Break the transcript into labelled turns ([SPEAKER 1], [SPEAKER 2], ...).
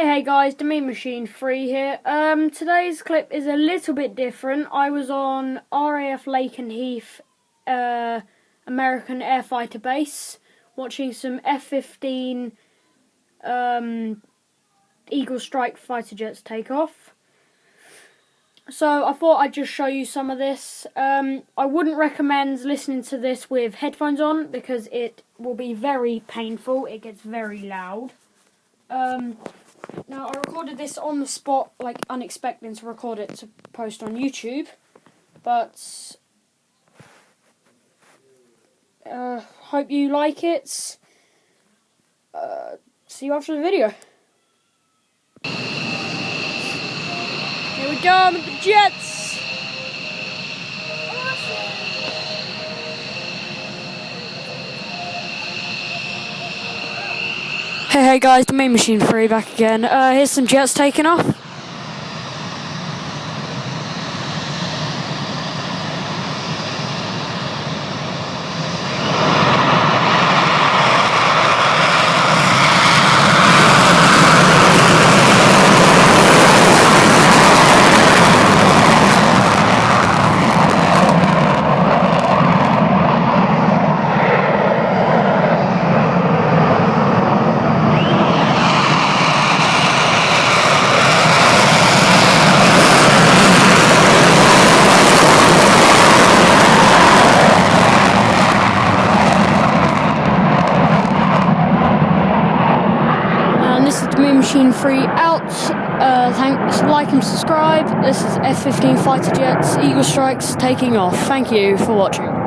[SPEAKER 1] Hey guys, the Mean Machine 3 here. Today's clip is a little bit different. I was on RAF Lakenheath American Air Fighter Base watching some F-15 Eagle Strike fighter jets take off. So I thought I'd just show you some of this. I wouldn't recommend listening to this with headphones on because it will be very painful. It gets very loud. Now, I recorded this on the spot, like unexpecting to record it to post on YouTube, but hope you like it. See you after the video. Here we go with the jets. Hey guys, the Mean Machine 3 back again. Here's some jets taking off. This is the Mean Machine 3 out. Thanks, like and subscribe. This is F-15 fighter jets, Eagle Strikes taking off. Thank you for watching.